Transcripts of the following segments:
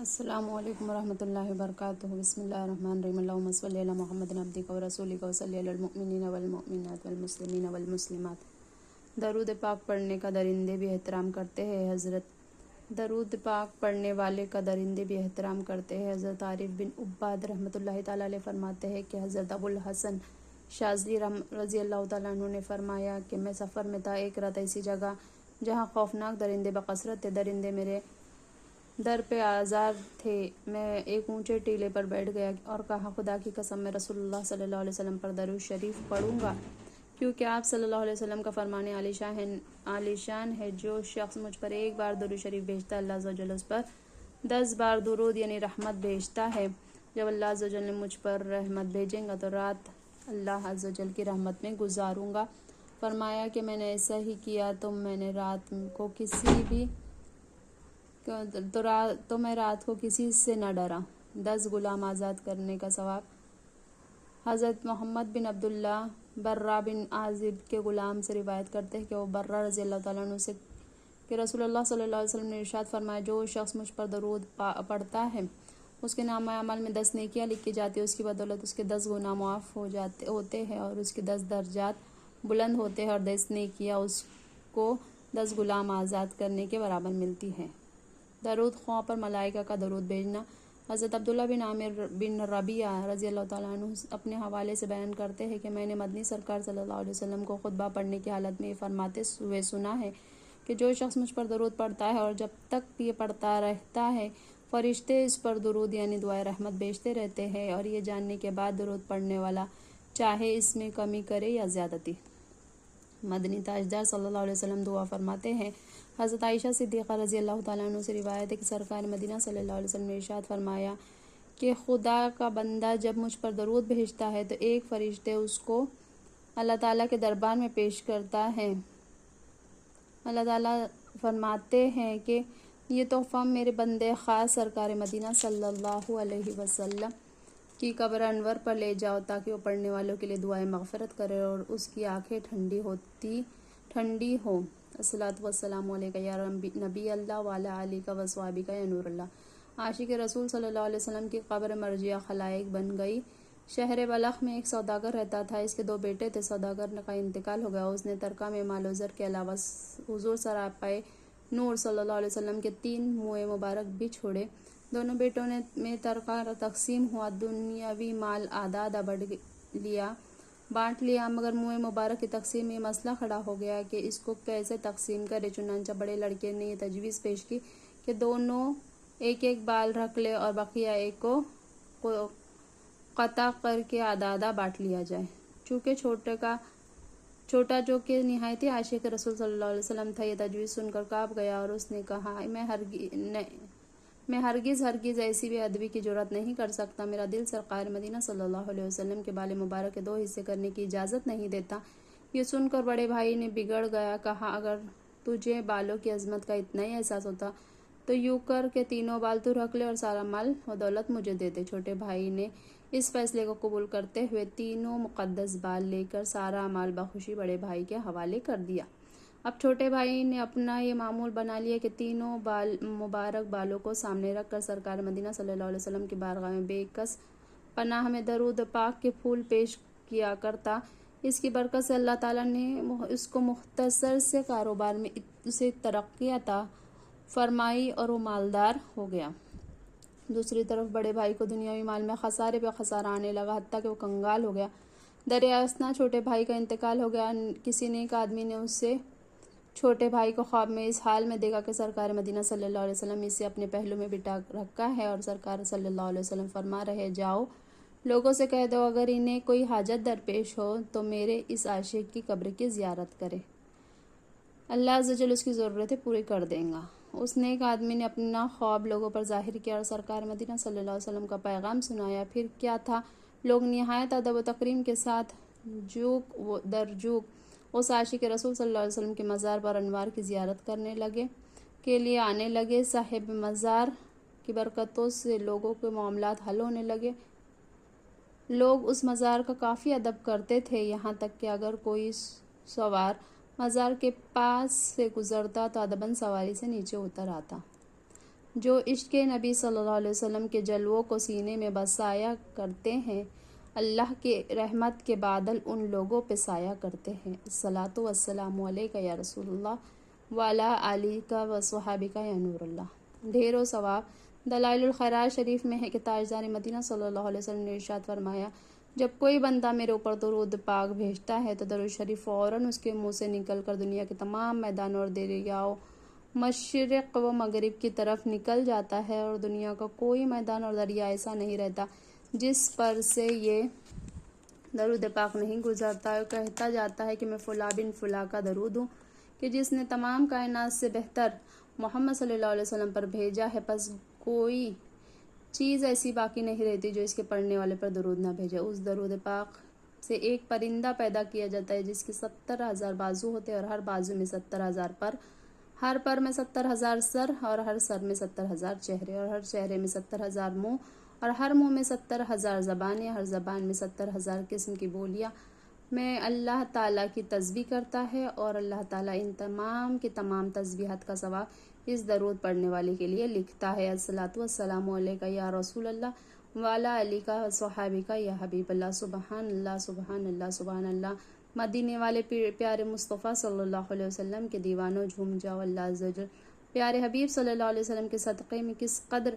السلام علیکم ورحمۃ اللہ وبرکاتہ۔ بسم اللہ الرحمن الرحیم۔ اللہم صلی علی محمد عبدک ورسولک وصلی علی المؤمنین والمؤمنات والمسلمین والمسلمات۔ درود پاک پڑھنے کا درندے بھی احترام کرتے ہیں درود پاک پڑھنے والے کا درندے بھی احترام کرتے ہیں۔ حضرت عارف بن عباد رحمۃ اللہ تعالیٰ علیہ فرماتے ہیں کہ حضرت ابو الحسن شاذلی رضی اللہ تعالیٰ عنہ نے فرمایا کہ میں سفر میں تھا۔ ایک رات ایسی جگہ جہاں خوفناک درندے بکثرت تھے، درندے میرے در پہ آزار تھے۔ میں ایک اونچے ٹیلے پر بیٹھ گیا اور کہا، خدا کی قسم میں رسول اللہ صلی اللہ علیہ وسلم پر درود شریف پڑھوں گا، کیونکہ آپ صلی اللہ علیہ وسلم کا فرمان عالی شان ہے، جو شخص مجھ پر ایک بار درود شریف بھیجتا ہے، اللہ عز و جل اس پر 10 بار درود یعنی رحمت بھیجتا ہے۔ جب اللہ عز و جل نے مجھ پر رحمت بھیجیں گا تو رات اللہ عز و جل کی رحمت میں گزاروں گا۔ فرمایا کہ میں نے ایسا ہی کیا تو میں رات کو کسی سے نہ ڈرا۔ 10 غلام آزاد کرنے کا ثواب۔ حضرت محمد بن عبداللہ برہ بن عازب کے غلام سے روایت کرتے ہیں کہ وہ برہ رضی اللہ تعالیٰ عنہ سے کہ رسول اللہ صلی اللہ علیہ وسلم نے ارشاد فرمایا، جو شخص مجھ پر درود پڑھتا ہے اس کے نامہ اعمال میں 10 نیکیاں لکھی جاتی ہیں، اس کی بدولت اس کے 10 گناہ معاف ہوتے ہیں اور اس کے 10 درجات بلند ہوتے ہیں، اور 10 نیکیاں اس کو 10 غلام آزاد کرنے کے برابر ملتی ہیں۔ درود خواہ پر ملائکہ کا درود بھیجنا۔ حضرت عبداللہ بن عامر بن ربیعہ رضی اللہ تعالیٰ عنہ اپنے حوالے سے بیان کرتے ہیں کہ میں نے مدنی سرکار صلی اللہ علیہ وسلم کو خطبہ پڑھنے کی حالت میں یہ فرماتے ہوئے سنا ہے کہ جو شخص مجھ پر درود پڑھتا ہے اور جب تک یہ پڑھتا رہتا ہے، فرشتے اس پر درود یعنی دعائے رحمت بھیجتے رہتے ہیں، اور یہ جاننے کے بعد درود پڑھنے والا چاہے اس میں کمی کرے یا زیادتی۔ مدنی تاجدار صلی اللہ علیہ وسلم دعا فرماتے ہیں۔ حضرت عائشہ صدیقہ رضی اللہ تعالیٰ عنہ سے روایت ہے کہ سرکار مدینہ صلی اللہ علیہ وسلم نے ارشاد فرمایا کہ خدا کا بندہ جب مجھ پر درود بھیجتا ہے تو ایک فرشتے اس کو اللہ تعالیٰ کے دربار میں پیش کرتا ہے۔ اللہ تعالیٰ فرماتے ہیں کہ یہ تحفہ میرے بندے خاص سرکار مدینہ صلی اللہ علیہ وسلم کی قبر انور پر لے جاؤ، تاکہ وہ پڑھنے والوں کے لیے دعائیں مغفرت کرے اور اس کی آنکھیں ٹھنڈی ہو۔ الصلاۃ والسلام علیکہ یا نبی اللہ وعلی آلک واصحابک یا نور اللہ۔ عاشق رسول صلی اللہ علیہ وسلم کی قبر مرجیہ خلائق بن گئی۔ شہر بلخ میں ایک سوداگر رہتا تھا، اس کے 2 بیٹے تھے۔ سوداگر کا انتقال ہو گیا، اس نے ترکہ میں مال و زر کے علاوہ حضور سراپائے نور صلی اللہ علیہ وسلم کے 3 موئے مبارک بھی چھوڑے۔ دونوں بیٹوں میں ترکہ تقسیم ہوا، دنیاوی مال آدھا آدھا بانٹ لیا، مگر موئے مبارک کی تقسیم میں یہ مسئلہ کھڑا ہو گیا کہ اس کو کیسے تقسیم کرے۔ چنانچہ بڑے لڑکے نے یہ تجویز پیش کی کہ دونوں ایک ایک بال رکھ لے اور بقیہ ایک کو قطع کر کے آدھا آدھا بانٹ لیا جائے۔ چونکہ چھوٹا جو کہ نہایت عاشق رسول صلی اللہ علیہ وسلم تھا، یہ تجویز سن کر کانپ گیا اور اس نے کہا، میں ہرگز ایسی بے ادبی کی جرات نہیں کر سکتا۔ میرا دل سرکار مدینہ صلی اللہ علیہ وسلم کے بال مبارک کے 2 حصے کرنے کی اجازت نہیں دیتا۔ یہ سن کر بڑے بھائی نے بگڑ گیا، کہا، اگر تجھے بالوں کی عظمت کا اتنا ہی احساس ہوتا تو یوں کر کے 3 بال تو رکھ لے اور سارا مال و دولت مجھے دے دے۔ چھوٹے بھائی نے اس فیصلے کو قبول کرتے ہوئے 3 مقدس بال لے کر سارا مال بخوشی بڑے بھائی کے حوالے کر دیا۔ اب چھوٹے بھائی نے اپنا یہ معمول بنا لیا کہ 3 مبارک بالوں کو سامنے رکھ کر سرکار مدینہ صلی اللہ علیہ وسلم کی بارگاہ میں بے کس پناہ میں درود پاک کے پھول پیش کیا کرتا۔ اس کی برکت سے اللہ تعالیٰ نے اس کو مختصر سے کاروبار میں اسے ترقی عطا فرمائی اور وہ مالدار ہو گیا۔ دوسری طرف بڑے بھائی کو دنیاوی مال میں خسارے پہ خسارہ آنے لگا، حتیٰ کہ وہ کنگال ہو گیا۔ درِ اثنا چھوٹے بھائی کا انتقال ہو گیا۔ کسی نیک آدمی نے اسے چھوٹے بھائی کو خواب میں اس حال میں دیکھا کہ سرکار مدینہ صلی اللہ علیہ وسلم اسے اپنے پہلو میں بٹھا رکھا ہے اور سرکار صلی اللہ علیہ وسلم فرما رہے، جاؤ لوگوں سے کہہ دو اگر انہیں کوئی حاجت درپیش ہو تو میرے اس عاشق کی قبر کی زیارت کرے، اللہ عز و جل اس کی ضرورتیں پوری کر دیں گا۔ اس نیک آدمی نے اپنا خواب لوگوں پر ظاہر کیا اور سرکار مدینہ صلی اللہ علیہ وسلم کا پیغام سنایا۔ پھر کیا تھا، لوگ نہایت ادب و تکریم کے ساتھ جوک در جوک اس عاشق رسول صلی اللہ علیہ وسلم کے مزار پر انوار کی زیارت کے لیے آنے لگے۔ صاحب مزار کی برکتوں سے لوگوں کے معاملات حل ہونے لگے۔ لوگ اس مزار کا کافی ادب کرتے تھے، یہاں تک کہ اگر کوئی سوار مزار کے پاس سے گزرتا تو ادباً سواری سے نیچے اتر آتا۔ جو عشق نبی صلی اللہ علیہ وسلم کے جلووں کو سینے میں بسایا کرتے ہیں، اللہ کے رحمت کے بادل ان لوگوں پہ سایہ کرتے ہیں۔ الصلاۃ والسلام علیک یا رسول اللہ وعلی آلک و صحابک یا نور اللہ۔ ڈھیروں ثواب۔ دلائل الخیرات شریف میں ہے کہ تاجدار مدینہ صلی اللہ علیہ وسلم نے ارشاد فرمایا، جب کوئی بندہ میرے اوپر درود پاک بھیجتا ہے تو درود شریف فوراً اس کے منہ سے نکل کر دنیا کے تمام میدانوں اور دریاؤں، مشرق و مغرب کی طرف نکل جاتا ہے، اور دنیا کا کوئی میدان اور دریا ایسا نہیں رہتا جس پر سے یہ درود پاک نہیں گزرتا، اور کہتا جاتا ہے کہ میں فلاں بن فلاں کا درود ہوں کہ جس نے تمام کائنات سے بہتر محمد صلی اللہ علیہ وسلم پر بھیجا ہے، پس کوئی چیز ایسی باقی نہیں رہتی جو اس کے پڑھنے والے پر درود نہ بھیجے۔ اس درود پاک سے ایک پرندہ پیدا کیا جاتا ہے جس کے 70,000 بازو ہوتے ہیں، اور ہر بازو میں 70,000 پر، ہر پر میں 70,000 سر، اور ہر سر میں 70,000 چہرے، اور ہر چہرے میں 70,000 منہ، اور ہر منہ میں 70,000 زبانیں، ہر زبان میں 70,000 قسم کی بولیاں میں اللہ تعالیٰ کی تسبیح کرتا ہے، اور اللہ تعالیٰ ان تمام کی تمام تسبیحات کا ثواب اس درود پڑھنے والے کے لیے لکھتا ہے۔ الصلاۃ والسلام علیک یا رسول اللہ وعلی آلک و صحابک یا حبیب اللہ۔ سبحان اللہ سبحان اللہ سبحان اللہ۔ مدینے والے پیارے مصطفیٰ صلی اللہ علیہ وسلم کے دیوانوں، جھوم جاؤ، اللہ عز و جل پیارے حبیب صلی اللہ علیہ وسلم کے صدقے میں کس قدر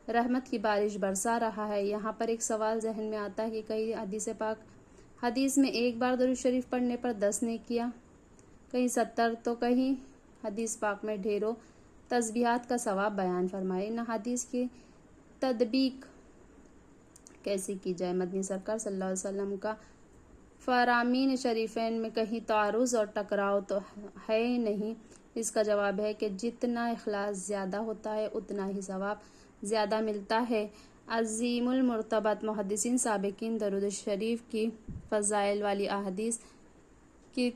رحمت کی بارش برسا رہا ہے۔ یہاں پر ایک سوال ذہن میں آتا ہے کہ کئی حدیث میں ایک بار درود شریف پڑھنے پر 10 نیکیاں، کہیں 70 تو کہیں حدیث پاک میں ڈھیروں تسبیحات کا ثواب بیان فرمائے۔ ان حدیث کی تطبیق کیسی کی جائے؟ مدنی سرکار صلی اللہ علیہ وسلم کا فرامین شریفین میں کہیں تعارض اور ٹکراؤ تو ہے ہی نہیں۔ اس کا جواب ہے کہ جتنا اخلاص زیادہ ہوتا ہے اتنا ہی ثواب زیادہ ملتا ہے۔ عظیم المرتبت محدثین سابقین درود شریف کی فضائل والی احادیث کی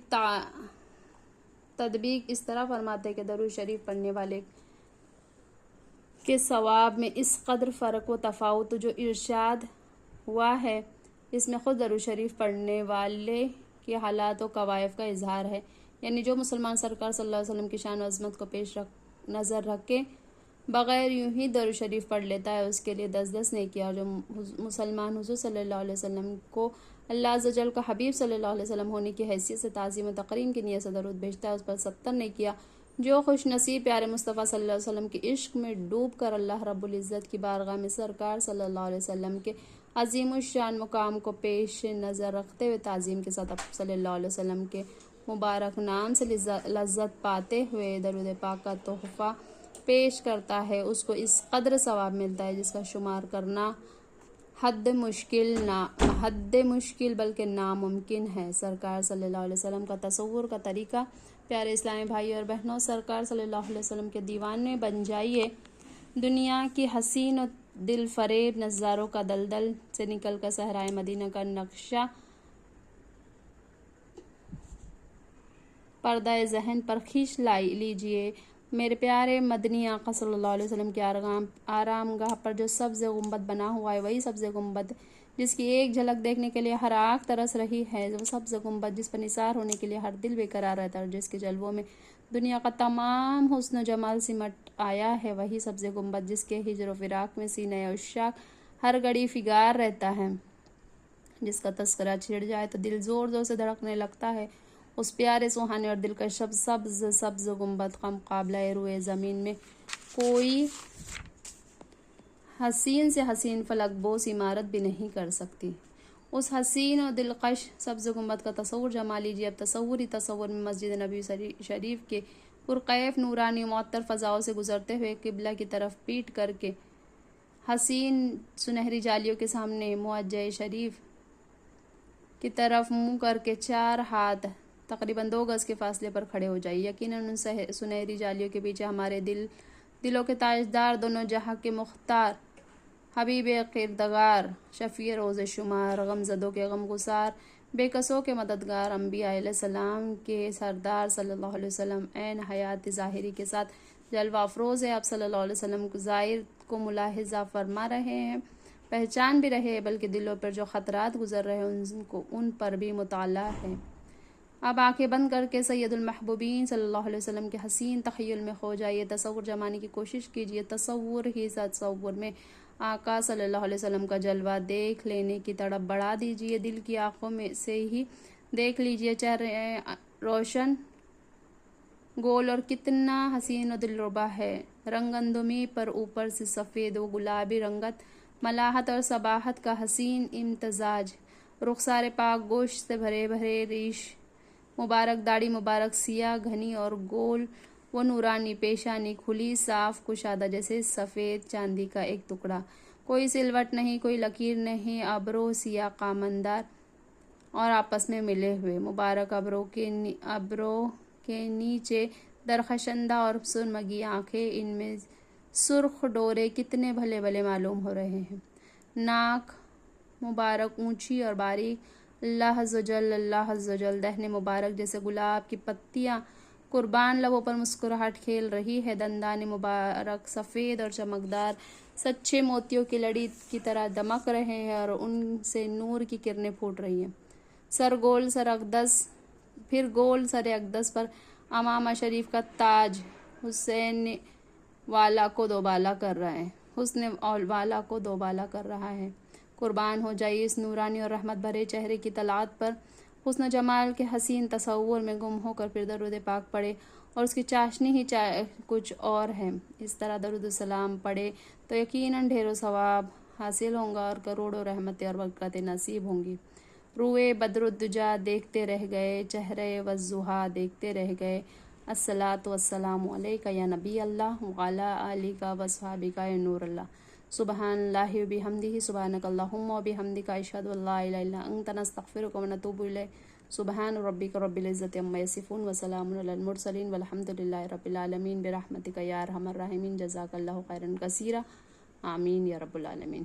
تطبیق اس طرح فرماتے کہ درود شریف پڑھنے والے کے ثواب میں اس قدر فرق و تفاوت جو ارشاد ہوا ہے، اس میں خود درود شریف پڑھنے والے کے حالات و کوائف کا اظہار ہے۔ یعنی جو مسلمان سرکار صلی اللہ علیہ وسلم کی شان و عظمت کو پیش نظر رکھ کے بغیر یوں ہی درود شریف پڑھ لیتا ہے، اس کے لیے 10 نیکیاں، اور جو مسلمان حضور صلی اللہ علیہ وسلم کو اللہ عز و جل کا حبیب صلی اللہ علیہ وسلم ہونے کی حیثیت سے تعظیم و تقریم کی نیت سے درود بھیجتا ہے، اس پر 70 نیکیاں۔ جو خوش نصیب پیارے مصطفیٰ صلی اللہ علیہ وسلم کے عشق میں ڈوب کر اللہ رب العزت کی بارگاہ میں سرکار صلی اللہ علیہ وسلم کے عظیم الشان مقام کو پیش نظر رکھتے ہوئے تعظیم کے ساتھ آپ صلی اللہ علیہ وسلم کے مبارک نام سے لذت پاتے ہوئے درود پاک کا تحفہ پیش کرتا ہے، اس کو اس قدر ثواب ملتا ہے جس کا شمار کرنا حد مشکل بلکہ ناممکن ہے۔ سرکار صلی اللہ علیہ وسلم کا تصور کا طریقہ۔ پیارے اسلامی بھائی اور بہنوں، سرکار صلی اللہ علیہ وسلم کے دیوانے بن جائیے۔ دنیا کی حسین و دل فریب نظاروں کا دلدل سے نکل کر صحرائے مدینہ کا نقشہ پردہ ذہن پر کھینچ لیجئے۔ میرے پیارے مدنی آقا صلی اللہ علیہ وسلم کے آرام گاہ پر جو سبز گنبد بنا ہوا ہے، وہی سبز گنبد جس کی ایک جھلک دیکھنے کے لیے ہر آنکھ ترس رہی ہے، وہ سبز گنبد جس پر نثار ہونے کے لیے ہر دل بے قرار رہتا ہے، اور جس کے جلووں میں دنیا کا تمام حسن و جمال سمٹ آیا ہے، وہی سبز گنبد جس کے ہجر و فراق میں سینہ عشاق ہر گھڑی فگار رہتا ہے، جس کا تذکرہ چھڑ جائے تو دل زور زور سے دھڑکنے لگتا ہے۔ اس پیارے سہانے اور دلکش سبز گنبد کا مقابلہ روئے زمین میں کوئی حسین سے حسین فلک بوس عمارت بھی نہیں کر سکتی۔ اس حسین و دلکش سبز گنبد کا تصور جما لیجیے۔ اب تصور میں مسجد نبی شریف کے پرکیف نورانی و معطر فضاؤں سے گزرتے ہوئے قبلہ کی طرف پیٹ کر کے حسین سنہری جالیوں کے سامنے موجہ شریف کی طرف منہ کر کے 4 ہاتھ تقریباً 2 گز کے فاصلے پر کھڑے ہو جائیے۔ یقیناً ان سنہری جالیوں کے پیچھے ہمارے دلوں کے تاجدار، دونوں جہاں کے مختار، حبیب کردگار، شفیع روز شمار، غم زدوں کے غم گسار، بے کسوں کے مددگار، انبیاء علیہ السلام کے سردار صلی اللہ علیہ وسلم عین حیات ظاہری کے ساتھ جلوہ افروز ہے۔ آپ صلی اللہ علیہ وسلم ظاہر کو ملاحظہ فرما رہے ہیں، پہچان بھی رہے ہیں، بلکہ دلوں پر جو خطرات گزر رہے ہیں ان پر بھی مطلع ہے۔ اب آنکھیں بند کر کے سید المحبوبین صلی اللہ علیہ وسلم کے حسین تخیل میں کھو جائیے، تصور جمانے کی کوشش کیجیے، تصور ہی تصور میں آقا صلی اللہ علیہ وسلم کا جلوہ دیکھ لینے کی تڑپ بڑھا دیجیے، دل کی آنکھوں میں سے ہی دیکھ لیجیے، چہرے روشن گول اور کتنا حسین و دلربا ہے، رنگ اندمی پر اوپر سے سفید و گلابی رنگت، ملاحت اور صباحت کا حسین امتزاج، رخسار پاک گوشت سے بھرے بھرے ریش مبارک، داڑھی مبارک سیاہ گھنی اور گول و نورانی، پیشانی کھلی صاف کشادہ جیسے سفید چاندی کا ایک ٹکڑا، کوئی سلوٹ نہیں، کوئی لکیر نہیں، ابرو سیاہ قامندار اور آپس میں ملے ہوئے، مبارک ابرو کے نیچے درخشندہ اور سرمگی آنکھیں، ان میں سرخ ڈورے کتنے بھلے بھلے معلوم ہو رہے ہیں، ناک مبارک اونچی اور باریک، اللہ عز و جل، دہنے مبارک جیسے گلاب کی پتیاں قربان، لبوں پر مسکراہٹ کھیل رہی ہے، دندان مبارک سفید اور چمکدار سچے موتیوں کی لڑی کی طرح دمک رہے ہیں اور ان سے نور کی کرنیں پھوٹ رہی ہیں، پھر گول سر اقدس پر امامہ شریف کا تاج حسن والا کو دوبالا کر رہا ہے، قربان ہو جائیے اس نورانی اور رحمت بھرے چہرے کی طلعت پر، حسن و جمال کے حسین تصور میں گم ہو کر پھر درود پاک پڑھے، اور اس کی چاشنی ہی کچھ اور ہے، اس طرح درود السلام پڑھے تو یقیناً ڈھیروں ثواب حاصل ہوں گا اور کروڑوں رحمتیں اور برکتیں نصیب ہوں گی۔ روئے بدر الدجا دیکھتے رہ گئے، چہرے والضحیٰ دیکھتے رہ گئے، الصلاۃ والسلام علیک یا نبی اللہ وعلی آلک واصحابک یا نور اللہ، سبحان اللہ وبحمدہ، سبحانک اللہم وبحمدک، اشہد ان لا الہ الا انت، نستغفرک ونتوب الیک، سبحان ربک رب العزۃ عما یصفون وسلام علی المرسلین والحمد للہ رب العالمین، برحمتک یا ارحم الراحمین، جزاک اللہ خیرا کثیرا، آمین یا رب العالمین۔